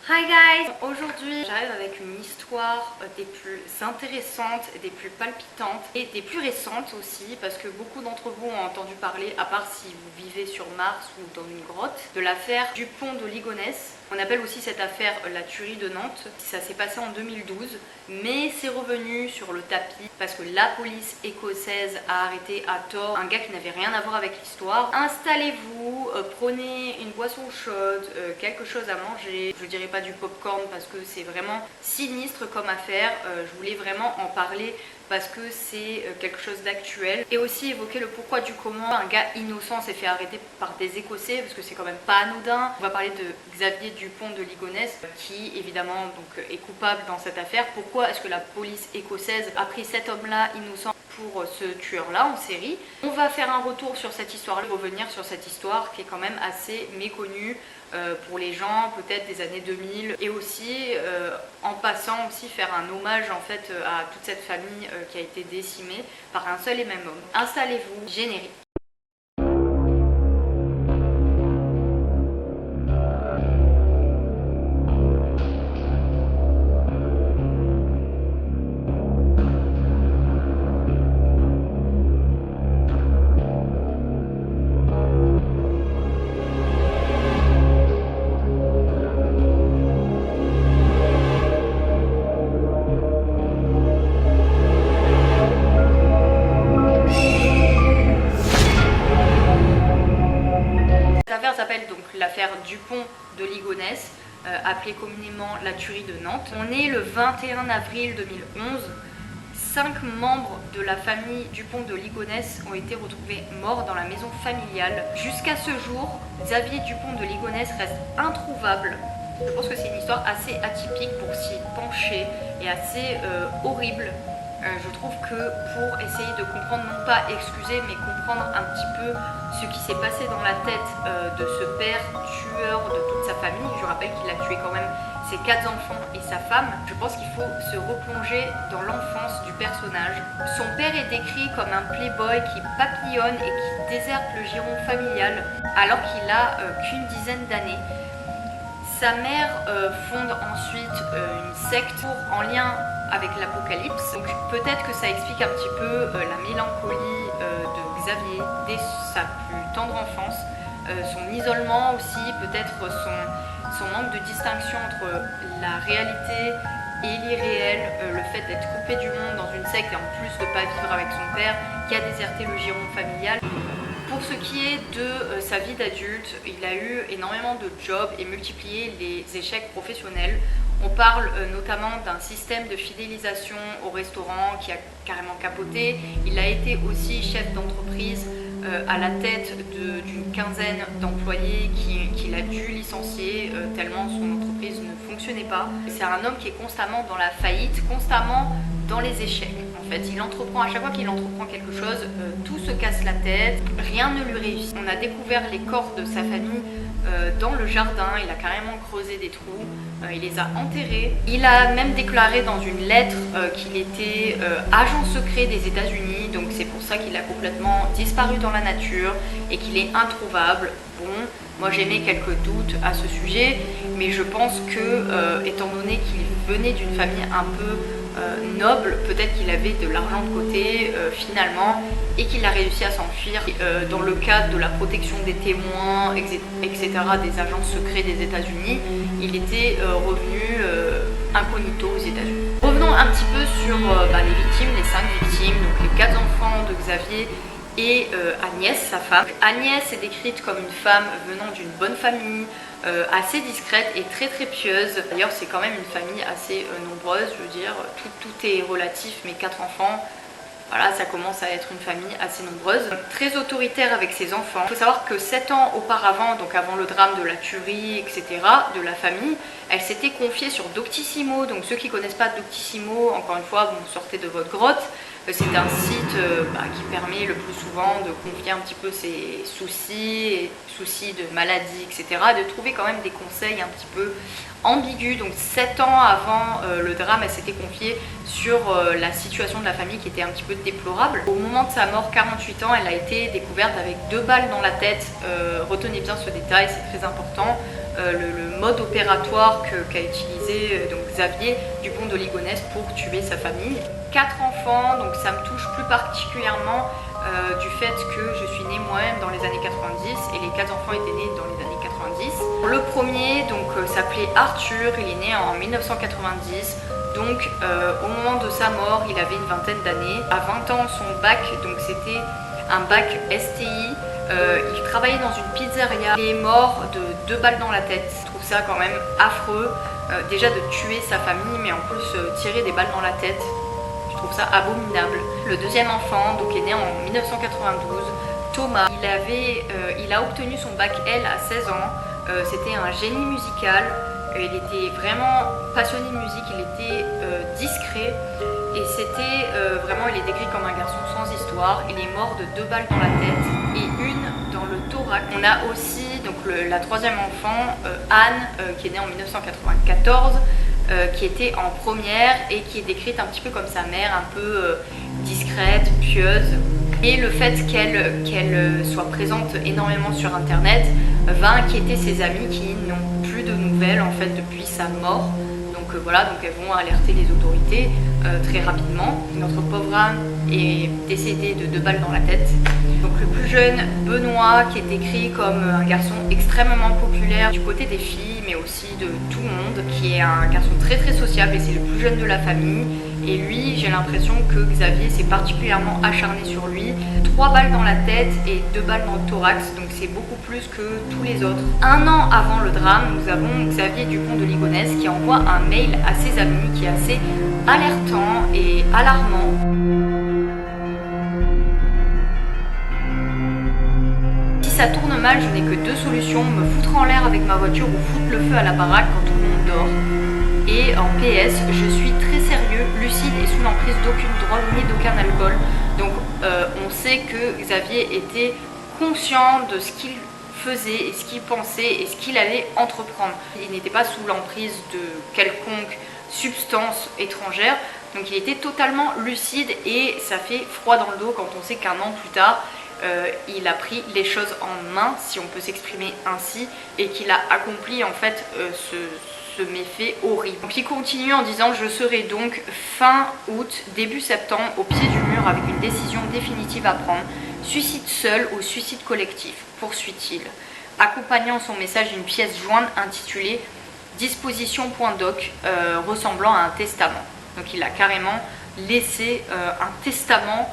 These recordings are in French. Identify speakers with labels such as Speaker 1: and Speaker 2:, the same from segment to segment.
Speaker 1: Hi guys! Aujourd'hui j'arrive avec une histoire des plus intéressantes, des plus palpitantes et des plus récentes aussi, parce que beaucoup d'entre vous ont entendu parler, à part si vous vivez sur Mars ou dans une grotte, de l'affaire du pont de Ligonnès. On appelle aussi cette affaire la tuerie de Nantes. Ça s'est passé en 2012, mais c'est revenu sur le tapis parce que la police écossaise a arrêté à tort un gars qui n'avait rien à voir avec l'histoire. Installez-vous, prenez une boisson chaude, quelque chose à manger. Je dirais pas du popcorn parce que c'est vraiment sinistre comme affaire. Je voulais vraiment en parler parce que c'est quelque chose d'actuel et aussi évoquer le pourquoi du comment un gars innocent s'est fait arrêter par des Écossais, parce que c'est quand même pas anodin. On va parler de Xavier Dupont de Ligonnès qui évidemment donc est coupable dans cette affaire. Pourquoi est-ce que la police écossaise a pris cet homme-là innocent pour ce tueur-là en série? On va faire un retour sur cette histoire, revenir sur cette histoire qui est quand même assez méconnue pour les gens peut-être des années 2000, et aussi en passant aussi faire un hommage en fait à toute cette famille qui a été décimée par un seul et même homme. Installez-vous, générique. L'affaire s'appelle donc l'affaire Dupont de Ligonnès, appelée communément la tuerie de Nantes. On est le 21 avril 2011. 5 membres de la famille Dupont de Ligonnès ont été retrouvés morts dans la maison familiale. Jusqu'à ce jour, Xavier Dupont de Ligonnès reste introuvable. Je pense que c'est une histoire assez atypique pour s'y pencher et assez horrible. Je trouve que pour essayer de comprendre, non pas excuser, mais comprendre un petit peu ce qui s'est passé dans la tête de ce père tueur de toute sa famille, je rappelle qu'il a tué quand même ses 4 enfants et sa femme, je pense qu'il faut se replonger dans l'enfance du personnage. Son père est décrit comme un playboy qui papillonne et qui déserte le giron familial alors qu'il a qu'une dizaine d'années. Sa mère fonde ensuite une secte en lien avec l'Apocalypse. Donc peut-être que ça explique un petit peu la mélancolie de Xavier dès sa plus tendre enfance, son isolement aussi, peut-être son manque de distinction entre la réalité et l'irréel, le fait d'être coupé du monde dans une secte et en plus de ne pas vivre avec son père qui a déserté le giron familial. Pour ce qui est de sa vie d'adulte, il a eu énormément de jobs et multiplié les échecs professionnels. On parle notamment d'un système de fidélisation au restaurant qui a carrément capoté. Il a été aussi chef d'entreprise à la tête d'une quinzaine d'employés qu'il a dû licencier tellement son entreprise ne fonctionnait pas. C'est un homme qui est constamment dans la faillite, constamment dans les échecs. En fait, il entreprend, à chaque fois qu'il entreprend quelque chose, tout se casse la tête, rien ne lui réussit. On a découvert les corps de sa famille dans le jardin, il a carrément creusé des trous, il les a enterrés. Il a même déclaré dans une lettre qu'il était agent secret des États-Unis, donc c'est pour ça qu'il a complètement disparu dans la nature et qu'il est introuvable. Bon, moi j'émets quelques doutes à ce sujet, mais je pense que, étant donné qu'il venait d'une famille un peu noble, peut-être qu'il avait de l'argent de côté finalement et qu'il a réussi à s'enfuir dans le cadre de la protection des témoins, etc., des agents secrets des États-Unis. Il était revenu incognito aux États-Unis. Revenons un petit peu sur les victimes, les 5 victimes, donc les 4 enfants de Xavier et Agnès, sa femme. Agnès est décrite comme une femme venant d'une bonne famille, assez discrète et très très pieuse. D'ailleurs c'est quand même une famille assez nombreuse, je veux dire, tout est relatif, mais 4 enfants, voilà, ça commence à être une famille assez nombreuse. Très autoritaire avec ses enfants. Il faut savoir que 7 ans auparavant, donc avant le drame de la tuerie, etc., de la famille, elle s'était confiée sur Doctissimo. Donc ceux qui ne connaissent pas Doctissimo, encore une fois, vous sortez de votre grotte. C'est un site qui permet le plus souvent de confier un petit peu ses soucis de maladie, etc. De trouver quand même des conseils un petit peu ambigus. Donc 7 ans avant le drame, elle s'était confiée sur la situation de la famille qui était un petit peu déplorable. Au moment de sa mort, 48 ans, elle a été découverte avec 2 balles dans la tête. Retenez bien ce détail, c'est très important. le mode opératoire qu'a utilisé donc Xavier Dupont de Ligonnès pour tuer sa famille. 4 enfants, donc ça me touche plus particulièrement du fait que je suis née moi-même dans les années 90 et les 4 enfants étaient nés dans les années 90. Le premier donc s'appelait Arthur, il est né en 1990. Donc au moment de sa mort, il avait une vingtaine d'années. À 20 ans, son bac, donc c'était un bac STI. Il travaillait dans une pizzeria. Il est mort de 2 balles dans la tête. Je trouve ça quand même affreux. Déjà de tuer sa famille, mais en plus tirer des balles dans la tête. Je trouve ça abominable. Le deuxième enfant donc, est né en 1992. Thomas, il a obtenu son bac L à 16 ans. C'était un génie musical. Il était vraiment passionné de musique, il était discret et c'était vraiment, il est décrit comme un garçon sans histoire. Il est mort de 2 balles dans la tête et une dans le thorax. On a aussi donc, la troisième enfant, Anne, qui est née en 1994, qui était en première et qui est décrite un petit peu comme sa mère, un peu discrète, pieuse. Et le fait qu'elle soit présente énormément sur internet va inquiéter ses amis qui n'ont plus de nouvelles en fait depuis sa mort. Donc voilà, donc elles vont alerter les autorités très rapidement. Notre pauvre Anne est décédée de 2 balles dans la tête. Donc le plus jeune, Benoît, qui est décrit comme un garçon extrêmement populaire du côté des filles, mais aussi de tout le monde, qui est un garçon très très sociable et c'est le plus jeune de la famille. Et lui, j'ai l'impression que Xavier s'est particulièrement acharné sur lui. 3 balles dans la tête et 2 balles dans le thorax, donc c'est beaucoup plus que tous les autres. 1 an avant le drame, nous avons Xavier Dupont de Ligonnès qui envoie un mail à ses amis qui est assez alertant et alarmant. Si ça tourne mal, je n'ai que 2 solutions, me foutre en l'air avec ma voiture ou foutre le feu à la baraque quand tout le monde dort. Et en PS, je suis très sérieux, lucide et sous l'emprise d'aucune drogue ni d'aucun alcool. Donc on sait que Xavier était conscient de ce qu'il faisait et ce qu'il pensait et ce qu'il allait entreprendre. Il n'était pas sous l'emprise de quelconque substance étrangère, donc il était totalement lucide et ça fait froid dans le dos quand on sait qu'1 an plus tard, il a pris les choses en main, si on peut s'exprimer ainsi, et qu'il a accompli en fait ce méfait horrible. Donc il continue en disant: je serai donc fin août, début septembre au pied du mur avec une décision définitive à prendre. Suicide seul ou suicide collectif, poursuit-il, accompagnant son message d'une pièce jointe intitulée disposition.doc ressemblant à un testament. Donc il a carrément laissé un testament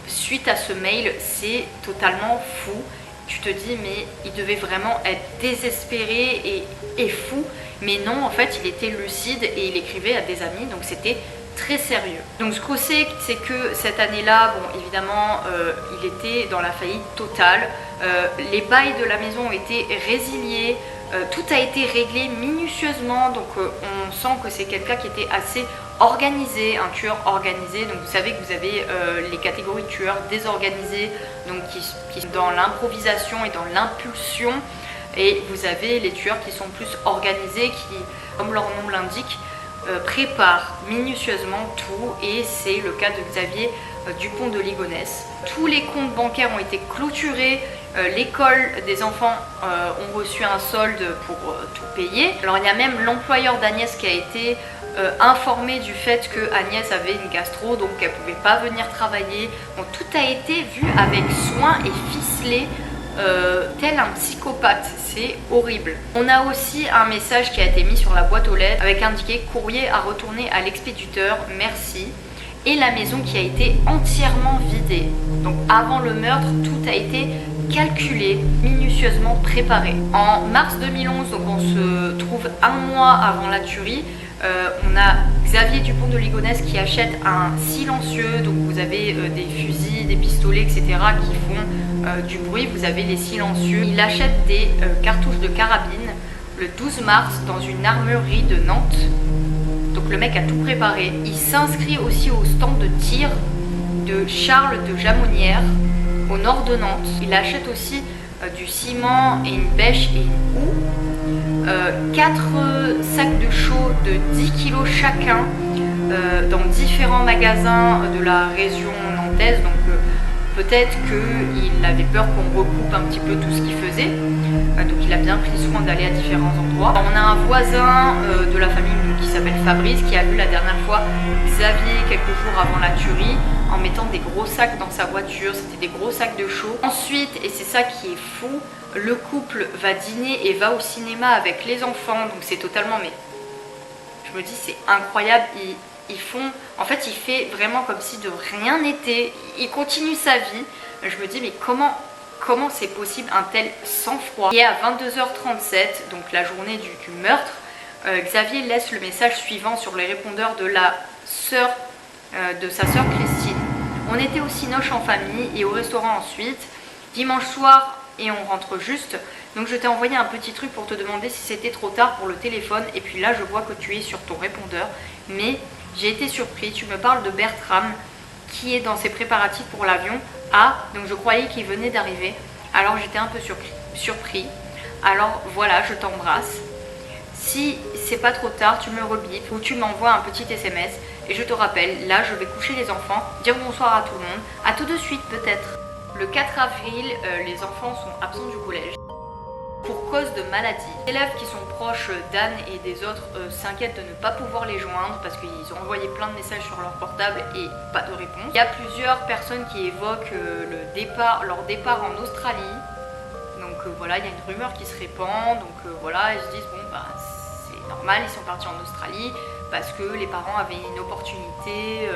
Speaker 1: suite à ce mail. C'est totalement fou. Tu te dis mais il devait vraiment être désespéré et fou, mais non, en fait il était lucide et il écrivait à des amis, donc c'était très sérieux. Donc ce qu'on sait, c'est que cette année-là, bon évidemment il était dans la faillite totale, les bails de la maison ont été résiliés, tout a été réglé minutieusement, donc on sent que c'est quelqu'un qui était assez organisé, un tueur organisé. Donc vous savez que vous avez les catégories de tueurs désorganisés, donc qui sont dans l'improvisation et dans l'impulsion, et vous avez les tueurs qui sont plus organisés, qui, comme leur nom l'indique, préparent minutieusement tout, et c'est le cas de Xavier Dupont de Ligonnès. Tous les comptes bancaires ont été clôturés, l'école des enfants ont reçu un solde pour tout payer. Alors il y a même l'employeur d'Agnès qui a été informé du fait que Agnès avait une gastro, donc elle ne pouvait pas venir travailler. Bon, tout a été vu avec soin et ficelé, tel un psychopathe. C'est horrible. On a aussi un message qui a été mis sur la boîte aux lettres avec indiqué courrier à retourner à l'expéditeur, merci, et la maison qui a été entièrement vidée. Donc avant le meurtre, tout a été calculé, minutieusement préparé. En mars 2011, donc on se trouve 1 mois avant la tuerie, on a Xavier Dupont de Ligonnès qui achète un silencieux. Donc vous avez des fusils, des pistolets, etc. qui font du bruit. Vous avez les silencieux. Il achète des cartouches de carabine le 12 mars dans une armurerie de Nantes. Donc le mec a tout préparé. Il s'inscrit aussi au stand de tir de Charles de Jamonnières au nord de Nantes. Il achète aussi du ciment et une bêche et une houe. 4 sacs de chaux de 10 kg chacun dans différents magasins de la région nantaise. Donc peut-être qu'il avait peur qu'on recoupe un petit peu tout ce qu'il faisait. Donc il a bien pris soin d'aller à différents endroits. On a un voisin de la famille qui s'appelle Fabrice qui a vu la dernière fois Xavier quelques jours avant la tuerie en mettant des gros sacs dans sa voiture. C'était des gros sacs de chaux. Ensuite, et c'est ça qui est fou, le couple va dîner et va au cinéma avec les enfants. Donc c'est totalement, mais je me dis c'est incroyable. Ils font, en fait il fait vraiment comme si de rien n'était. Il continue sa vie. Je me dis mais comment c'est possible un tel sang-froid. Et à 22h37, donc la journée du meurtre, Xavier laisse le message suivant sur les répondeurs de sa sœur Christine. On était au Cinoche en famille et au restaurant ensuite. Dimanche soir et on rentre juste. Donc je t'ai envoyé un petit truc pour te demander si c'était trop tard pour le téléphone. Et puis là je vois que tu es sur ton répondeur. Mais j'ai été surpris. Tu me parles de Bertram qui est dans ses préparatifs pour l'avion. Ah, donc je croyais qu'il venait d'arriver. Alors j'étais un peu surpris. Alors voilà, je t'embrasse. Si c'est pas trop tard, tu me rebipes ou tu m'envoies un petit SMS. Et je te rappelle, là je vais coucher les enfants, dire bonsoir à tout le monde. À tout de suite peut-être. Le 4 avril, les enfants sont absents du collège pour cause de maladie. Les élèves qui sont proches d'Anne et des autres s'inquiètent de ne pas pouvoir les joindre parce qu'ils ont envoyé plein de messages sur leur portable et pas de réponse. Il y a plusieurs personnes qui évoquent leur départ en Australie. Donc voilà, il y a une rumeur qui se répand. Donc voilà, ils se disent bon bah c'est normal, ils sont partis en Australie parce que les parents avaient une opportunité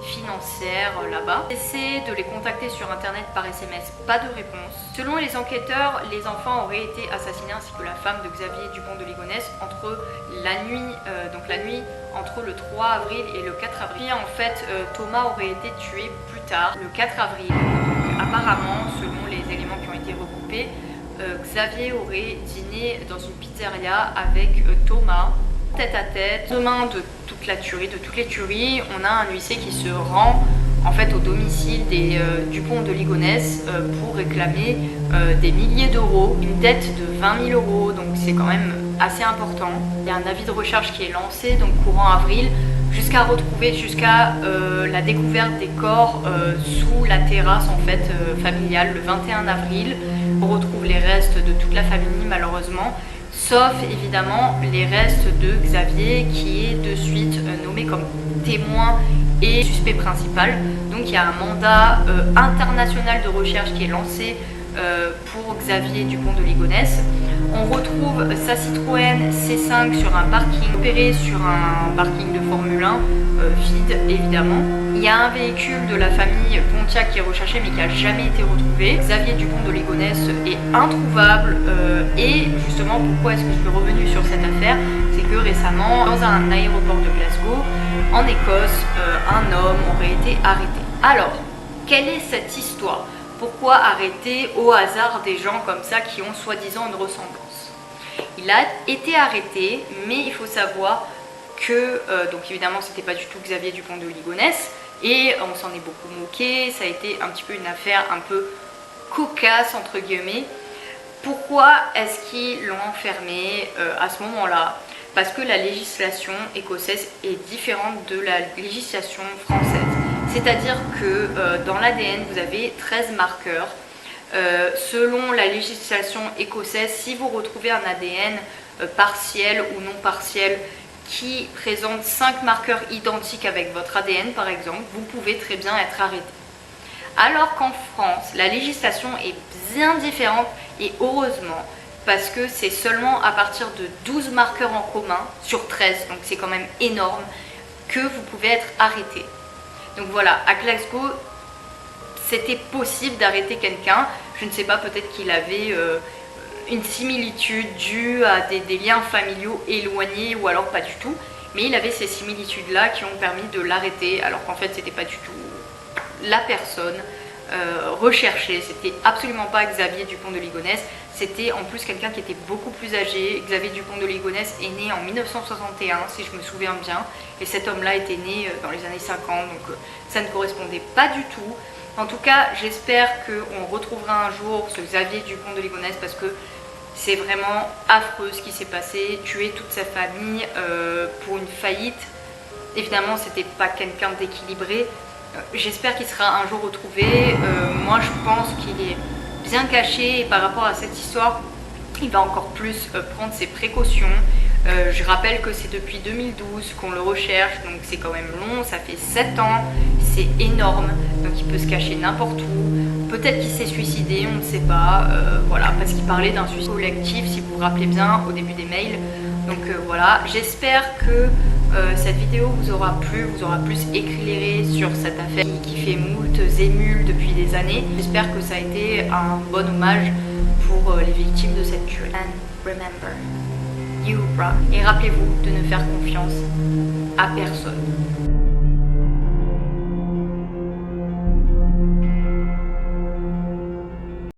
Speaker 1: financière là-bas. J'essaie de les contacter sur internet par SMS, pas de réponse. Selon les enquêteurs, les enfants auraient été assassinés ainsi que la femme de Xavier Dupont de Ligonnès entre la nuit entre le 3 avril et le 4 avril. Et en fait, Thomas aurait été tué plus tard, le 4 avril. Donc, apparemment, selon les éléments qui ont été recoupés, Xavier aurait dîné dans une pizzeria avec Thomas, tête à tête. Demain de toute la tuerie, de toutes les tueries, on a un huissier qui se rend en fait au domicile des Dupont de Ligonnès pour réclamer des milliers d'euros, une dette de 20 000 euros, donc c'est quand même assez important. Il y a un avis de recherche qui est lancé donc courant avril jusqu'à la découverte des corps sous la terrasse en fait familiale le 21 avril. On retrouve les restes de toute la famille malheureusement, sauf évidemment les restes de Xavier qui est de suite nommé comme témoin et suspect principal. Donc il y a un mandat international de recherche qui est lancé pour Xavier Dupont de Ligonnès. On retrouve sa Citroën C5 sur un parking, opéré sur un parking de Formule 1, vide évidemment. Il y a un véhicule de la famille Pontiac qui est recherché mais qui n'a jamais été retrouvé. Xavier Dupont de Ligonnès est introuvable et justement pourquoi est-ce que je suis revenue sur cette affaire, c'est que récemment dans un aéroport de Glasgow, en Écosse, un homme aurait été arrêté. Alors, quelle est cette histoire ? Pourquoi arrêter au hasard des gens comme ça qui ont soi-disant une ressemblance? Il a été arrêté, mais il faut savoir que, donc évidemment c'était pas du tout Xavier Dupont de Ligonnès, et on s'en est beaucoup moqué, ça a été un petit peu une affaire un peu cocasse entre guillemets. Pourquoi est-ce qu'ils l'ont enfermé à ce moment-là? Parce que la législation écossaise est différente de la législation française. C'est-à-dire que dans l'ADN, vous avez 13 marqueurs. Selon la législation écossaise, si vous retrouvez un ADN partiel ou non partiel qui présente 5 marqueurs identiques avec votre ADN par exemple, vous pouvez très bien être arrêté. Alors qu'en France, la législation est bien différente et heureusement, parce que c'est seulement à partir de 12 marqueurs en commun sur 13, donc c'est quand même énorme, que vous pouvez être arrêté. Donc voilà, à Glasgow, c'était possible d'arrêter quelqu'un. Je ne sais pas, peut-être qu'il avait une similitude due à des liens familiaux éloignés ou alors pas du tout. Mais il avait ces similitudes-là qui ont permis de l'arrêter alors qu'en fait, c'était pas du tout la personne recherchée. C'était absolument pas Xavier Dupont de Ligonnès. C'était en plus quelqu'un qui était beaucoup plus âgé. Xavier Dupont de Ligonnès est né en 1961, si je me souviens bien. Et cet homme-là était né dans les années 50, donc ça ne correspondait pas du tout. En tout cas, j'espère qu'on retrouvera un jour ce Xavier Dupont de Ligonnès parce que c'est vraiment affreux ce qui s'est passé. Tuer toute sa famille pour une faillite. Évidemment, c'était pas quelqu'un d'équilibré, J'espère qu'il sera un jour retrouvé. Moi je pense qu'il est bien caché et par rapport à cette histoire, il va encore plus prendre ses précautions. Je rappelle que c'est depuis 2012 qu'on le recherche, donc c'est quand même long, ça fait 7 ans, c'est énorme, donc il peut se cacher n'importe où. Peut-être qu'il s'est suicidé, on ne sait pas, voilà, parce qu'il parlait d'un suicide collectif, si vous vous rappelez bien, au début des mails. Donc voilà, j'espère que cette vidéo vous aura plu, vous aura plus éclairé sur cette affaire qui fait moult émules depuis des années. J'espère que ça a été un bon hommage pour les victimes de cette tuerie. And remember, you rock. Et rappelez-vous de ne faire confiance à personne.